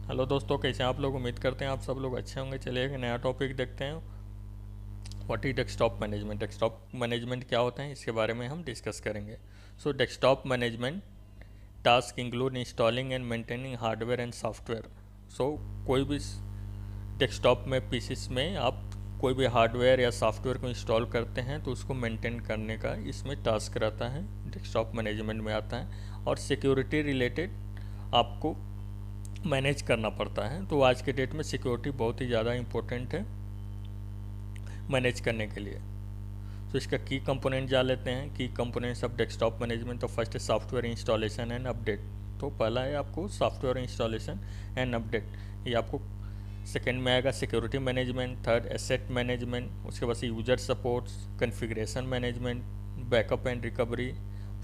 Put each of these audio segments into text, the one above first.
Hello दोस्तों, कैसे हैं आप लोग। उम्मीद करते हैं आप सब लोग अच्छे होंगे। चलिए एक नया टॉपिक देखते हैं। What is desktop management. Desktop management क्या होता है, इसके बारे में हम डिस्कस करेंगे। So desktop management task include installing and maintaining hardware and software. So कोई भी डेस्कटॉप में पीसीस में आप कोई भी हार्डवेयर या सॉफ्टवेयर को इंस्टॉल करते हैं तो उसको मेंटेन करने का इसमें टास्क रहता है, डेस्कटॉप मैनेजमेंट में आता है। और सिक्योरिटी रिलेटेड आपको मैनेज करना पड़ता है। तो आज के डेट में सिक्योरिटी बहुत ही ज़्यादा इम्पोर्टेंट है मैनेज करने के लिए। तो इसका की कंपोनेंट जान लेते हैं। की कंपोनेंट्स ऑफ डेस्कटॉप मैनेजमेंट। तो फर्स्ट है सॉफ्टवेयर इंस्टॉलेशन एंड अपडेट। तो पहला है आपको सॉफ्टवेयर इंस्टॉलेशन एंड अपडेट, ये आपको सेकेंड में आएगा। Security management, third asset management, उसके बाद से user supports, configuration management, backup and recovery,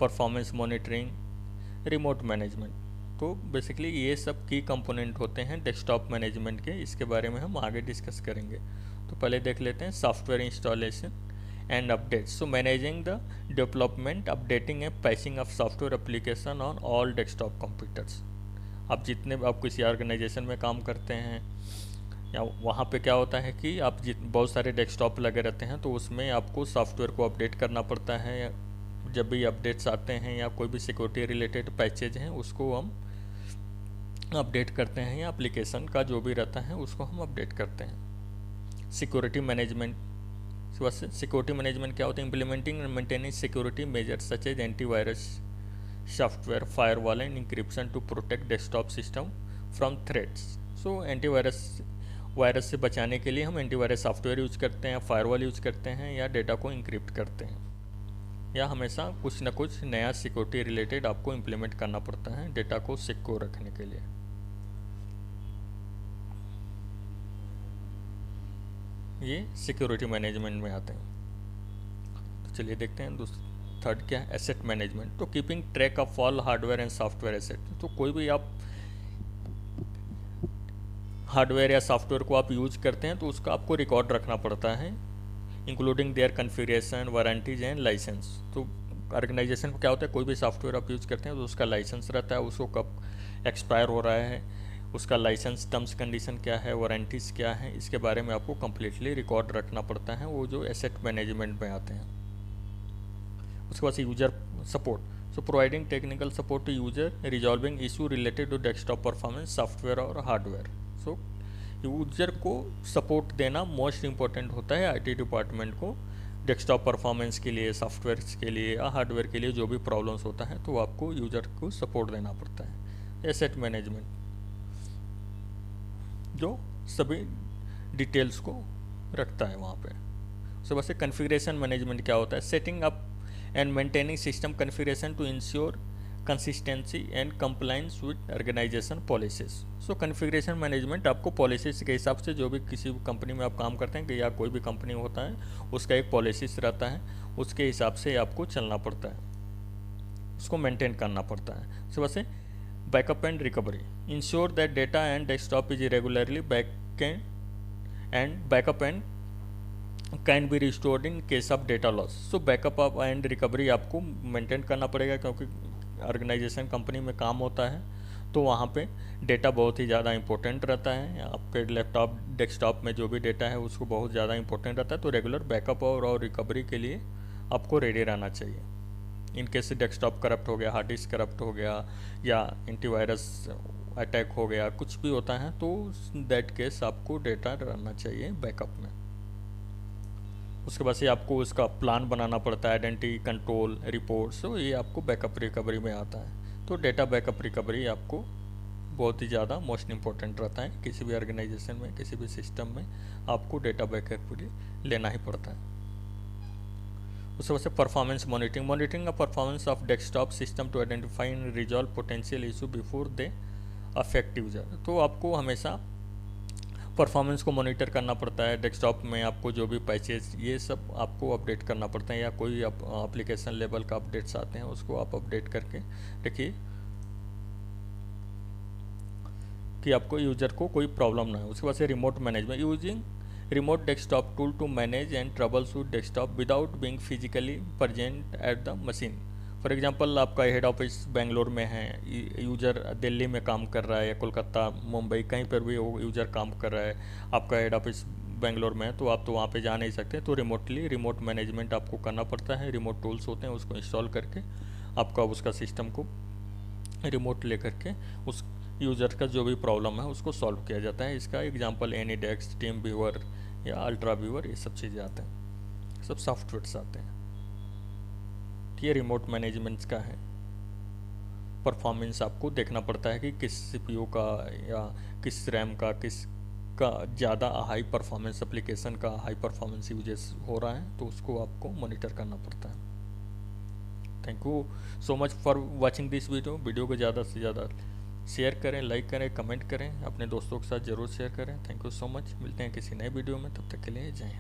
performance monitoring, remote management. तो बेसिकली ये सब की कंपोनेंट होते हैं डेस्कटॉप मैनेजमेंट के। इसके बारे में हम आगे डिस्कस करेंगे। तो पहले देख लेते हैं software installation and update. So managing the development, updating and patching of software application on all desktop computers. आप जितने आप किसी ऑर्गेनाइजेशन में काम करते हैं या वहाँ पे क्या होता है कि आप बहुत सारे डेस्कटॉप लगे रहते हैं, तो उसमें आपको सॉफ्टवेयर को अपडेट करना पड़ता है। जब भी अपडेट्स आते हैं या कोई भी सिक्योरिटी रिलेटेड पैचेज हैं उसको हम अपडेट करते हैं, या एप्लीकेशन का जो भी रहता है उसको हम अपडेट करते हैं। Security management. सिक्योरिटी मैनेजमेंट क्या होता है? Implementing and maintaining security measures such as antivirus software, firewall and encryption to protect desktop system from threats. So virus से बचाने के लिए हम एंटीवायरस सॉफ्टवेयर यूज करते हैं, फायरवॉल यूज करते हैं, या डेटा को इंक्रिप्ट करते हैं, या हमेशा कुछ ना कुछ नया सिक्योरिटी रिलेटेड आपको इम्प्लीमेंट करना पड़ता है डेटा को सिक्योर रखने के लिए। ये सिक्योरिटी मैनेजमेंट में आते हैं। तो चलिए देखते हैं थर्ड क्या है, एसेट मैनेजमेंट। तो keeping track of all hardware and software asset. तो कोई भी आप हार्डवेयर या सॉफ्टवेयर को आप यूज करते हैं तो उसका आपको रिकॉर्ड रखना पड़ता है, including their configuration, warranties and licence. तो ऑर्गेनाइजेशन को क्या होता है, कोई भी सॉफ्टवेयर आप यूज़ करते हैं तो उसका लाइसेंस रहता है, उसको कब एक्सपायर हो रहा है, उसका लाइसेंस टर्म्स कंडीशन क्या है, वारंटीज़ क्या है, इसके बारे में आपको कम्प्लीटली रिकॉर्ड रखना पड़ता है, वो जो एसेट मैनेजमेंट में आते हैं। उसके बाद user support. So providing technical support to user, resolving issue related to desktop performance, software और हार्डवेयर। सो यूजर को सपोर्ट देना मोस्ट इम्पॉर्टेंट होता है आईटी डिपार्टमेंट को। डेस्कटॉप परफॉर्मेंस के लिए, सॉफ्टवेयर के लिए या हार्डवेयर के लिए जो भी प्रॉब्लम्स होता है तो आपको यूजर को सपोर्ट देना पड़ता है। एसेट मैनेजमेंट जो सभी डिटेल्स को रखता है वहाँ पे। उसके बाद से कॉन्फ़िगरेशन मैनेजमेंट क्या होता है? Setting up and maintaining system configuration to ensure consistency and compliance with organisation policies. So configuration management आपको पॉलिसीज के हिसाब से, जो भी किसी कंपनी में आप काम करते हैं कि या कोई भी कंपनी होता है उसका एक पॉलिसीज रहता है, उसके हिसाब से आपको चलना पड़ता है, उसको मेंटेन करना पड़ता है। उसके बाद से backup and recovery. Ensure that data and desktop is regularly backup and can be restored in case of data loss. So backup and recovery आपको मेंटेन करना पड़ेगा, क्योंकि ऑर्गेनाइजेशन कंपनी में काम होता है तो वहाँ पे डेटा बहुत ही ज़्यादा इंपॉर्टेंट रहता है। आपके लैपटॉप डेस्कटॉप में जो भी डेटा है उसको बहुत ज़्यादा इंपॉर्टेंट रहता है, तो रेगुलर बैकअप और रिकवरी के लिए आपको रेडी रहना चाहिए। इन केस डेस्कटॉप करप्ट हो गया, हार्ड डिस्क करप्ट हो गया, या एंटीवायरस अटैक हो गया, कुछ भी होता है तो दैट केस आपको डेटा रहना चाहिए बैकअप में। उसके बाद से आपको उसका प्लान बनाना पड़ता है, आइडेंटिटी कंट्रोल रिपोर्ट्स, तो ये आपको बैकअप रिकवरी में आता है। तो डेटा बैकअप रिकवरी आपको बहुत ही ज़्यादा मोस्ट इम्पॉर्टेंट रहता है किसी भी ऑर्गेनाइजेशन में, किसी भी सिस्टम में आपको डेटा बैकअप लेना ही पड़ता है। उसके बाद से performance monitoring of performance of desktop system to identify and resolve potential issue before they affect user. तो आपको हमेशा परफॉर्मेंस को मॉनिटर करना पड़ता है। डेस्कटॉप में आपको जो भी पैचेज ये सब आपको अपडेट करना पड़ता है, या कोई एप्लीकेशन लेवल का अपडेट्स आते हैं उसको आप अपडेट करके रखिए कि आपको यूजर को कोई प्रॉब्लम ना हो। उसके बाद से remote management. Using remote desktop tool to manage and troubleshoot desktop without being physically present at the machine for example आपका हेड ऑफिस बेंगलोर में है, यूज़र दिल्ली में काम कर रहा है या कोलकाता मुंबई कहीं पर भी वो यूज़र काम कर रहा है, आपका हेड ऑफिस बेंगलोर में है, तो आप तो वहाँ पे जा नहीं सकते, तो रिमोट मैनेजमेंट आपको करना पड़ता है। रिमोट टूल्स होते हैं, उसको इंस्टॉल करके आपका उसका सिस्टम को रिमोट लेकर के उस यूज़र का जो भी प्रॉब्लम है उसको सॉल्व किया जाता है। इसका एग्जांपल एनीडेस्क, टीम व्यूअर या अल्ट्रा व्यूअर, ये सब चीज़ें आते हैं, सब सॉफ्टवेयर्स आते हैं। ये रिमोट मैनेजमेंट का है। परफॉर्मेंस आपको देखना पड़ता है कि किस सीपीयू का या किस रैम का किसका ज़्यादा हाई परफॉर्मेंस एप्लीकेशन का हाई परफॉर्मेंस यूजेस हो रहा है, तो उसको आपको मॉनिटर करना पड़ता है। Thank you so much for watching this video को ज़्यादा से ज़्यादा शेयर करें, लाइक करें, कमेंट करें, अपने दोस्तों के साथ ज़रूर शेयर करें। Thank you so much. मिलते हैं किसी नए वीडियो में, तब तक के लिए जय हिंद।